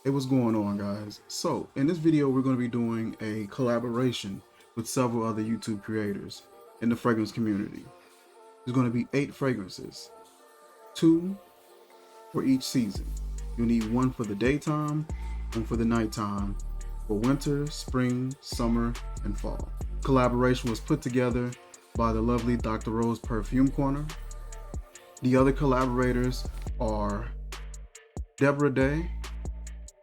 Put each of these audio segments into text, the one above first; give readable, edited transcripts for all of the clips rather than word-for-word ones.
Hey, what's going on, guys? So in this video we're going to be doing a collaboration with several other YouTube creators in the fragrance community. There's going to be 8 fragrances, 2 for each season. You'll need 1 for the daytime, 1 for the nighttime, for winter, spring, summer, and fall. Collaboration was put together by the lovely Dr. Rose Perfume Corner. The other collaborators are Deborah Day,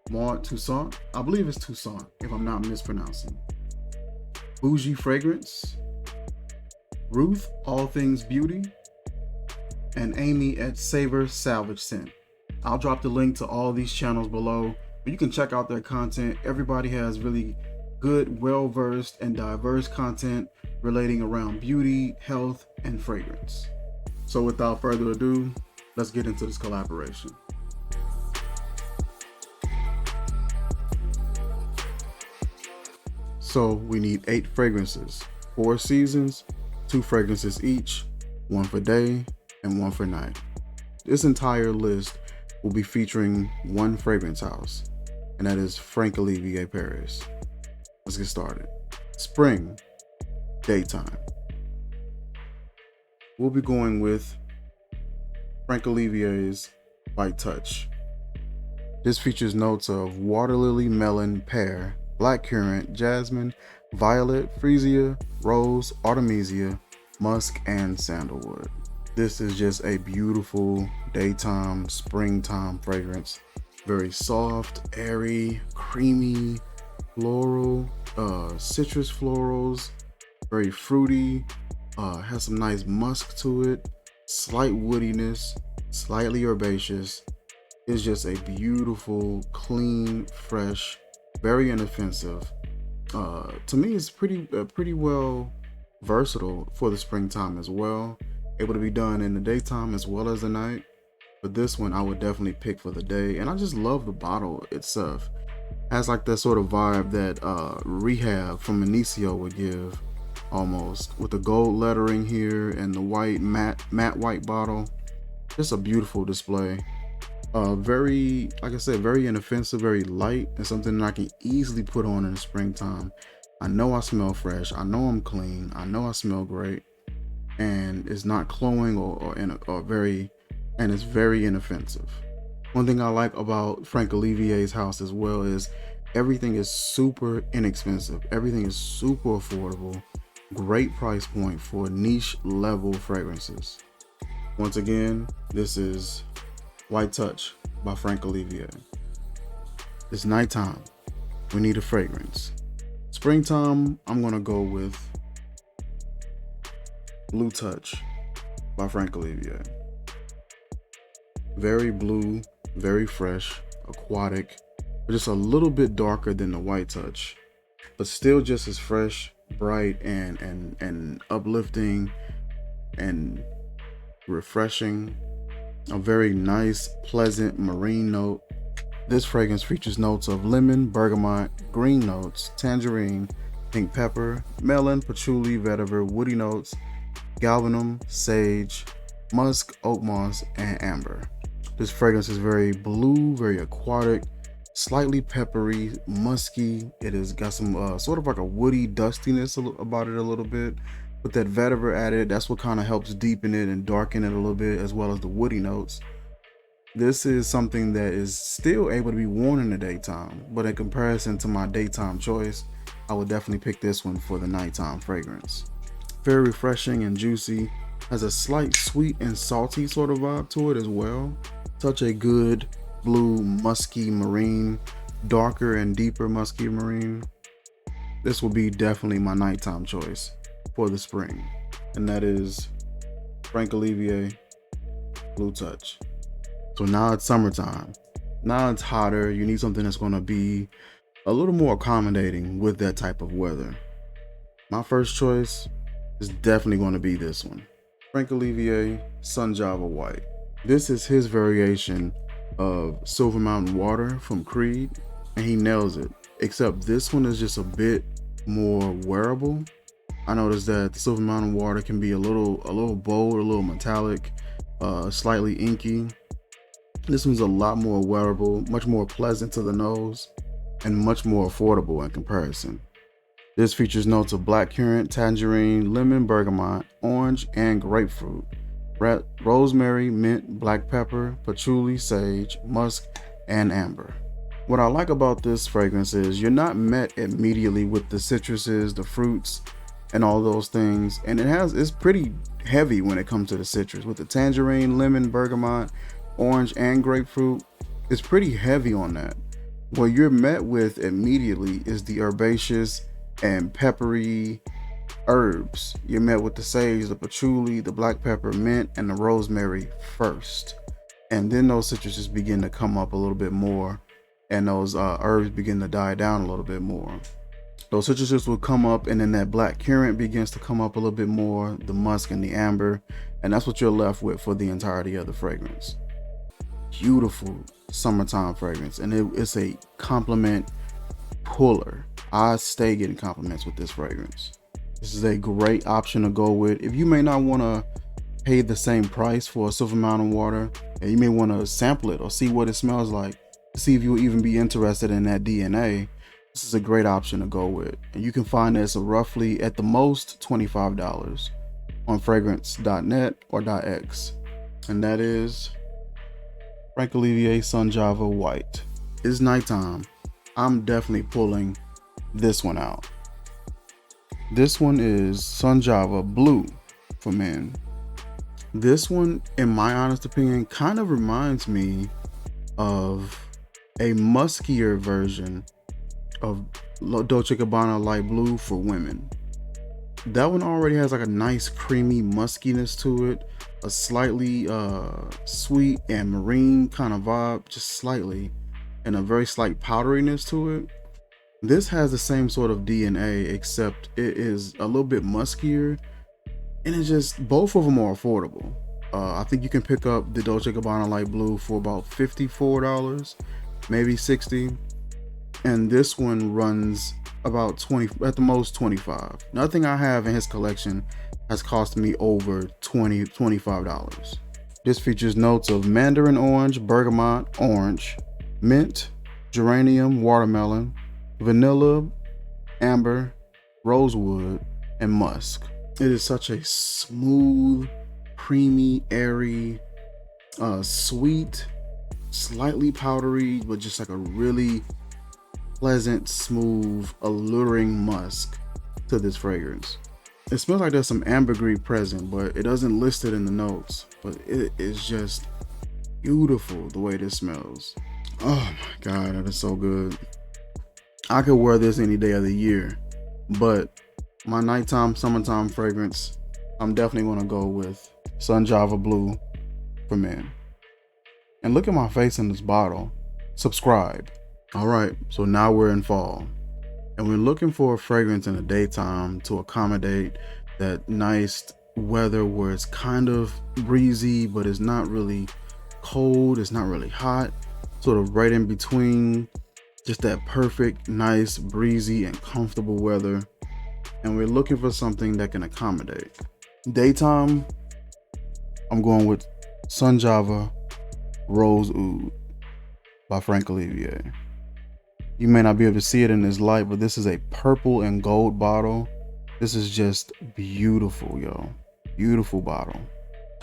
Maud Toussaint, I believe it's Toussaint if I'm not mispronouncing, Bougie Fragrance, Ruth All Things Beauty, and Amy at SAVOR Salvage Scent. I'll drop the link to all these channels below, but you can check out their content. Everybody has really good, well-versed, and diverse content relating around beauty, health, and fragrance. So without further ado, let's get into this collaboration. So we need 8 fragrances, 4 seasons, 2 fragrances each, 1 for day and 1 for night. This entire list will be featuring 1 fragrance house, and that is Frank Olivier Paris. Let's get started. Spring, daytime. We'll be going with Frank Olivier's White Touch. This features notes of water lily, melon, pear, blackcurrant, jasmine, violet, freesia, rose, artemisia, musk, and sandalwood. This is just a beautiful daytime, springtime fragrance. Very soft, airy, creamy, floral, citrus florals, very fruity, has some nice musk to it, slight woodiness, slightly herbaceous. It's just a beautiful, clean, fresh, very inoffensive. To me, it's pretty well versatile for the springtime as well. Able to be done in the daytime as well as the night. But this one I would definitely pick for the day. And I just love the bottle itself. Has like that sort of vibe that Rehab from Inicio would give, almost, with the gold lettering here and the white matte white bottle. Just a beautiful display. Very, like I said, very inoffensive, very light, and something that I can easily put on in the springtime. I know I smell fresh, I know I'm clean, I know I smell great, and it's not cloying and it's very inoffensive. One thing I like about Frank Olivier's house as well is everything is super inexpensive. Everything is super affordable. Great price point for niche level fragrances. Once again, this is White Touch by Frank Olivier. It's nighttime. We need a fragrance. Springtime, I'm gonna go with Blue Touch by Frank Olivier. Very blue, very fresh, aquatic, but just a little bit darker than the White Touch, but still just as fresh, bright, and uplifting and refreshing. A very nice, pleasant marine note. This fragrance features notes of lemon, bergamot, green notes, tangerine, pink pepper, melon, patchouli, vetiver, woody notes, galbanum, sage, musk, oak moss, and amber. This fragrance is very blue, very aquatic, slightly peppery, musky. It has got some sort of like a woody dustiness about it a little bit. With that vetiver added, that's what kind of helps deepen it and darken it a little bit, as well as the woody notes. This is something that is still able to be worn in the daytime, but in comparison to my daytime choice, I would definitely pick this one for the nighttime fragrance. Very refreshing and juicy, has a slight sweet and salty sort of vibe to it as well. Such a good blue, musky marine, darker and deeper musky marine. This will be definitely my nighttime choice for the spring, and that is Frank Olivier Blue Touch. So now it's summertime. Now it's hotter. You need something that's going to be a little more accommodating with that type of weather. My first choice is definitely going to be this one, Frank Olivier Sun Java White. This is his variation of Silver Mountain Water from Creed, and he nails it, except this one is just a bit more wearable. I noticed that the Silver Mountain Water can be a little bold, a little metallic, slightly inky. This one's a lot more wearable, much more pleasant to the nose, and much more affordable in comparison. This features notes of black currant, tangerine, lemon, bergamot, orange, and grapefruit, rosemary, mint, black pepper, patchouli, sage, musk, and amber. What I like about this fragrance is you're not met immediately with the citruses, the fruits, and all those things, and it's pretty heavy when it comes to the citrus with the tangerine, lemon, bergamot, orange, and grapefruit. It's pretty heavy on that. What you're met with immediately is the herbaceous and peppery herbs. You're met with the sage, the patchouli, the black pepper, mint, and the rosemary first, and then those citruses begin to come up a little bit more, and those herbs begin to die down a little bit more. Those citruses will come up, and then that black currant begins to come up a little bit more, the musk and the amber, and that's what you're left with for the entirety of the fragrance. Beautiful summertime fragrance, and it's a compliment puller. I stay getting compliments with this fragrance. This is a great option to go with. If you may not want to pay the same price for a Silver Mountain water, and you may want to sample it or see what it smells like, see if you'll even be interested in that DNA, this is a great option to go with. And you can find this roughly at the most $25 on fragrance.net or .x. And that is Frank Olivier Sun Java White. It's nighttime. I'm definitely pulling this one out. This one is Sun Java Blue for men. This one, in my honest opinion, kind of reminds me of a muskier version of Dolce & Gabbana Light Blue for women. That one already has like a nice creamy muskiness to it, a slightly sweet and marine kind of vibe, just slightly, and a very slight powderiness to it. This has the same sort of DNA, except it is a little bit muskier, and it's just, both of them are affordable. I think you can pick up the Dolce & Gabbana Light Blue for about $54, maybe $60, and this one runs about 20, at the most 25. Nothing I have in his collection has cost me over $25. This features notes of mandarin orange, bergamot, orange, mint, geranium, watermelon, vanilla, amber, rosewood, and musk. It is such a smooth, creamy, airy, sweet, slightly powdery, but just like a really pleasant, smooth, alluring musk to this fragrance. It smells like there's some ambergris present, but it doesn't list it in the notes. But it is just beautiful the way this smells. Oh my God, that is so good. I could wear this any day of the year, but my nighttime, summertime fragrance, I'm definitely gonna go with Sun Java Blue for men. And look at my face in this bottle. Subscribe. All right, so now we're in fall, and we're looking for a fragrance in the daytime to accommodate that nice weather where it's kind of breezy, but it's not really cold, it's not really hot, sort of right in between, just that perfect, nice, breezy, and comfortable weather. And we're looking for something that can accommodate. Daytime, I'm going with Sun Java Rose Oud by Frank Olivier. You may not be able to see it in this light, but this is a purple and gold bottle. This is just beautiful, yo. Beautiful bottle.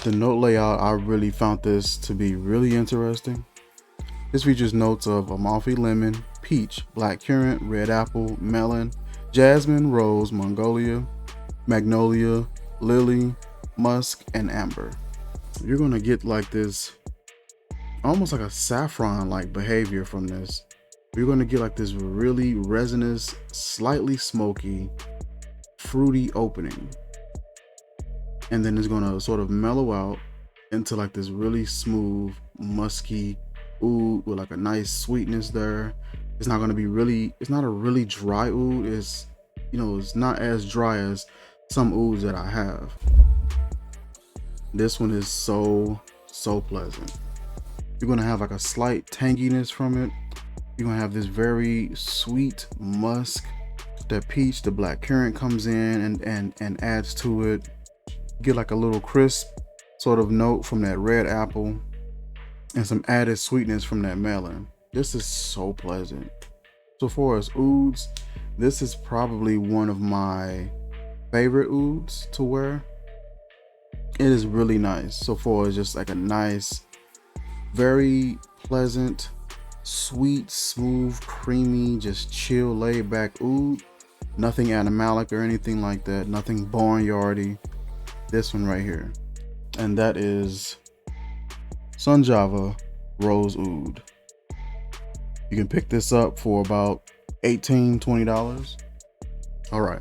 The note layout, I really found this to be really interesting. This features notes of Amalfi lemon, peach, black currant, red apple, melon, jasmine, rose, magnolia, lily, musk, and amber. You're gonna get like this, almost like a saffron-like behavior from this. You're gonna get like this really resinous, slightly smoky, fruity opening. And then it's gonna sort of mellow out into like this really smooth, musky oud with like a nice sweetness there. It's not gonna be really, it's not a really dry oud. It's, you know, it's not as dry as some ouds that I have. This one is so pleasant. You're gonna have like a slight tanginess from it. You're gonna have this very sweet musk. The peach, the black currant comes in and adds to it. Get like a little crisp sort of note from that red apple. and some added sweetness from that melon. This is so pleasant. So far as ouds, this is probably one of my favorite ouds to wear. It is really nice. So far as just like a nice, very pleasant, sweet, smooth, creamy, just chill, laid back oud. Nothing animalic or anything like that. Nothing barnyardy. This one right here. And that is Java Rose Oud. You can pick this up for about $18–20. All right,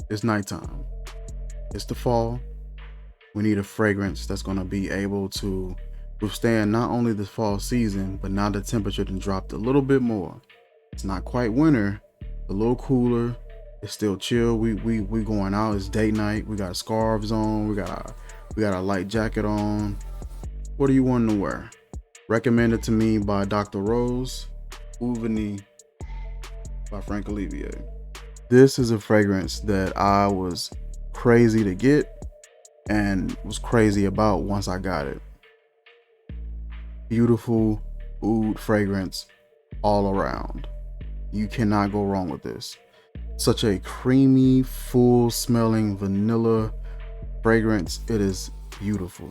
it's nighttime. It's the fall. We need a fragrance that's gonna be able to withstand not only the fall season, but now the temperature done dropped a little bit more. It's not quite winter, a little cooler. It's still chill. We going out. It's date night. We got scarves on. We got a light jacket on. What do you want to wear? Recommended to me by Dr. Rose Oud by Frank Olivier. This is a fragrance that I was crazy to get and was crazy about once I got it. Beautiful oud fragrance all around. You cannot go wrong with this. Such a creamy, full smelling vanilla fragrance. It is beautiful.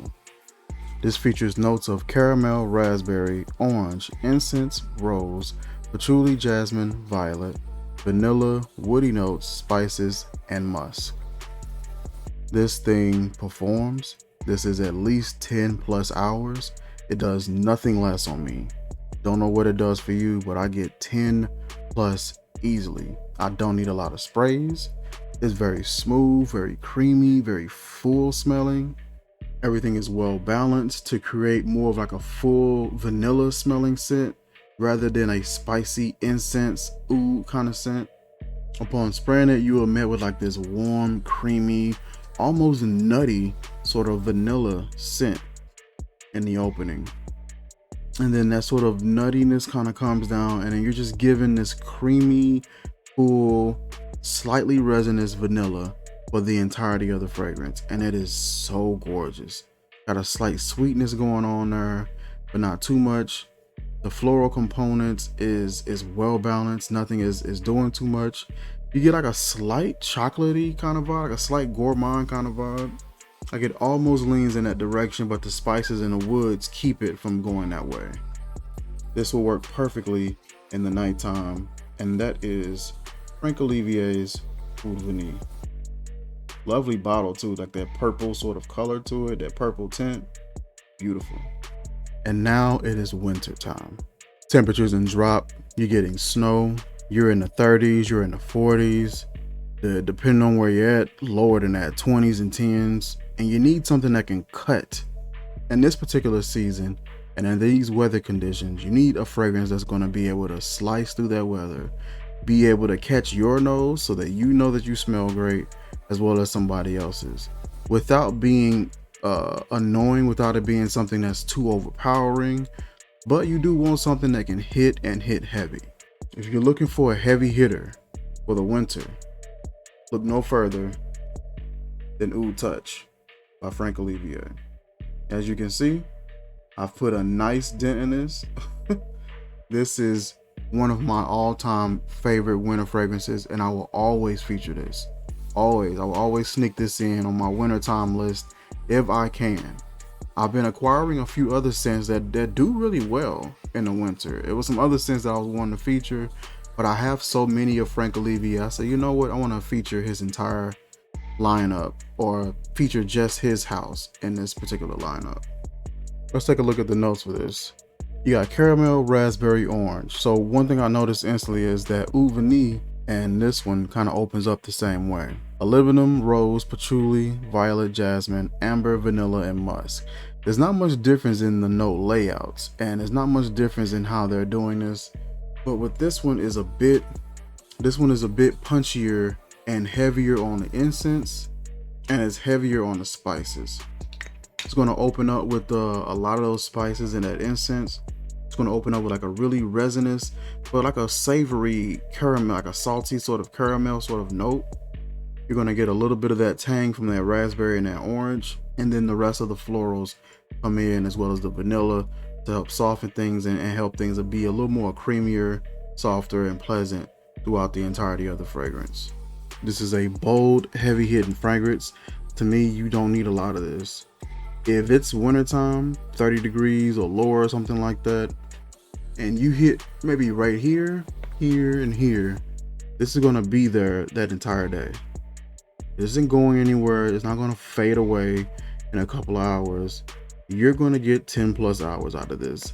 This features notes of caramel, raspberry, orange, incense, rose, patchouli, jasmine, violet, vanilla, woody notes, spices, and musk. This thing performs. This is at least 10+ hours. It does nothing less on me. Don't know what it does for you, but I get 10+ easily. I don't need a lot of sprays. It's very smooth, very creamy, very full smelling. Everything is well balanced to create more of like a full vanilla smelling scent rather than a spicy incense oud kind of scent. Upon spraying it, you are met with like this warm, creamy, almost nutty sort of vanilla scent in the opening. And then that sort of nuttiness kind of comes down, and then you're just given this creamy, full, slightly resinous vanilla for the entirety of the fragrance, and it is so gorgeous. Got a slight sweetness going on there, but not too much. The floral components is well balanced. Nothing is doing too much. You get like a slight chocolatey kind of vibe, like a slight gourmand kind of vibe. Like it almost leans in that direction, but the spices and the woods keep it from going that way. This will work perfectly in the nighttime, and that is Frank Olivier's Oud Vanille. Lovely bottle too, like that purple sort of color to it, that purple tint. Beautiful. And now it is winter time. Temperatures and drop. You're getting snow. You're in the 30s, you're in the 40s. Depending on where you're at, lower than that, 20s and 10s. And you need something that can cut. In this particular season, and in these weather conditions, you need a fragrance that's going to be able to slice through that weather, be able to catch your nose so that you know that you smell great, as well as somebody else's, without being annoying, without it being something that's too overpowering. But you do want something that can hit and hit heavy. If you're looking for a heavy hitter for the winter, look no further than Oud Touch by Frank Olivier. As you can see, I've put a nice dent in this. This is one of my all-time favorite winter fragrances, and I will always feature this. Always. I will always sneak this in on my wintertime list if I can. I've been acquiring a few other scents that do really well in the winter. It was some other scents that I was wanting to feature, but I have so many of Frank Olivier. I said, you know what? I want to feature his entire lineup, or feature just his house in this particular lineup. Let's take a look at the notes for this. You got caramel, raspberry, orange. So one thing I noticed instantly is that Oud Vanille and this one kind of opens up the same way. Olibanum, rose, patchouli, violet, jasmine, amber, vanilla, and musk. There's not much difference in the note layouts, and there's not much difference in how they're doing this. But with this one is a bit punchier and heavier on the incense, and it's heavier on the spices. It's going to open up with a lot of those spices and that incense. It's going to open up with like a really resinous, but like a savory caramel, like a salty sort of caramel sort of note. You're going to get a little bit of that tang from that raspberry and that orange, and then the rest of the florals come in, as well as the vanilla, to help soften things and help things to be a little more creamier, softer, and pleasant throughout the entirety of the fragrance. This is a bold, heavy hitting fragrance. To me, you don't need a lot of this. If it's wintertime, 30 degrees or lower or something like that, and you hit maybe right here, here, and here, this is gonna be there that entire day. It isn't going anywhere. It's not gonna fade away in a couple of hours. You're gonna get 10+ hours out of this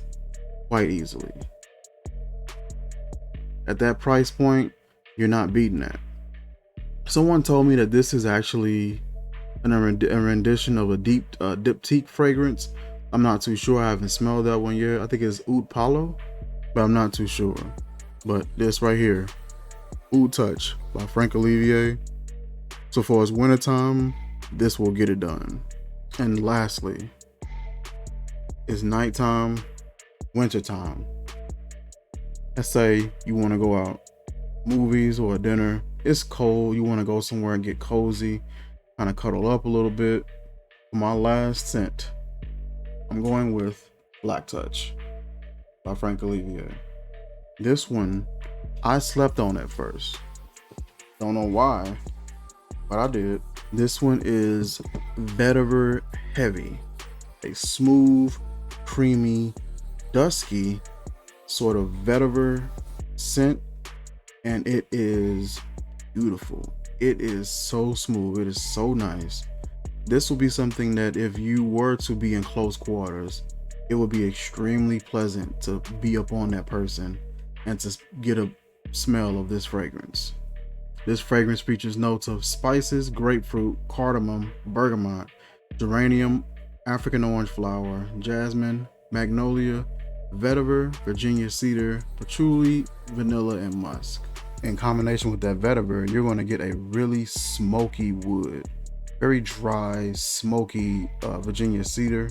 quite easily. At that price point, you're not beating that. Someone told me that this is actually a rendition of a diptyque fragrance. I'm not too sure. I haven't smelled that one yet. I think it's Oud Palo, but I'm not too sure. But this right here, Oud Touch by Frank Olivier. So far as wintertime, this will get it done. And lastly, it's nighttime, wintertime. Let's say you want to go out, movies or dinner. It's cold. You want to go somewhere and get cozy, kind of cuddle up a little bit. For my last scent, I'm going with Black Touch by Frank Olivier. This one, I slept on at first. Don't know why, but I did. This one is vetiver heavy, a smooth, creamy, dusky sort of vetiver scent, and it is beautiful. It is so smooth. It is so nice. This will be something that if you were to be in close quarters, it would be extremely pleasant to be up on that person and to get a smell of this fragrance. This fragrance features notes of spices, grapefruit, cardamom, bergamot, geranium, African orange flower, jasmine, magnolia, vetiver, Virginia cedar, patchouli, vanilla, and musk. In combination with that vetiver, you're going to get a really smoky wood, very dry, smoky Virginia cedar.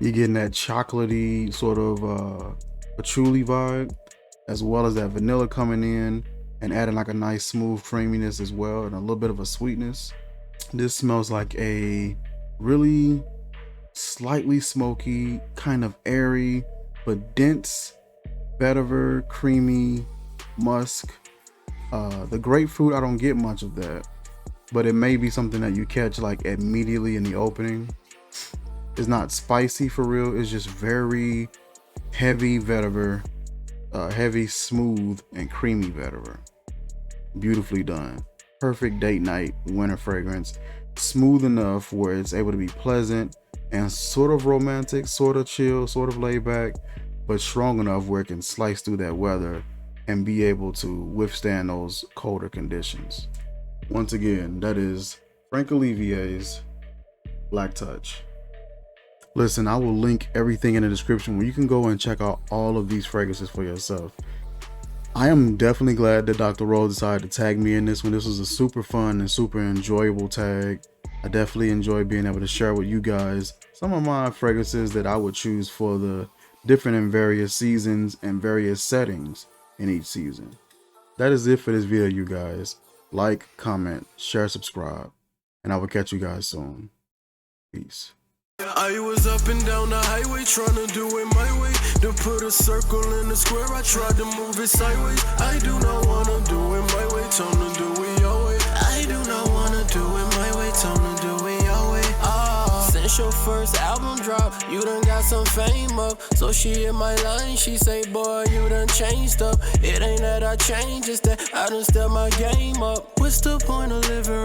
You're getting that chocolatey sort of patchouli vibe, as well as that vanilla coming in and adding like a nice smooth creaminess as well, and a little bit of a sweetness. This smells like a really slightly smoky, kind of airy, but dense vetiver, creamy musk. The grapefruit, I don't get much of that, but it may be something that you catch like immediately in the opening. It's not spicy for real. It's just very heavy vetiver, heavy, smooth, and creamy vetiver. Beautifully done. Perfect date night winter fragrance. Smooth enough where it's able to be pleasant and sort of romantic, sort of chill, sort of laid back, but strong enough where it can slice through that weather and be able to withstand those colder conditions. Once again, that is Frank Olivier's Black Touch. Listen, I will link everything in the description where you can go and check out all of these fragrances for yourself. I am definitely glad that Dr. Rose decided to tag me in this one. This was a super fun and super enjoyable tag. I definitely enjoy being able to share with you guys some of my fragrances that I would choose for the different and various seasons and various settings in each season. That is it for this video, you guys. Like, comment, share, subscribe, and I will catch you guys soon. Peace. I was up and down the highway trying to do it my way. To put a circle in the square, I tried to move it sideways. I do not wanna do it my way, time to do it your way. I do not wanna do it my way, time to do it your way. Since your first album drop, you done got some fame up. So she hit my line, she say, boy, you done changed up. It ain't that I changed, it's that I done stepped my game up. What's the point of living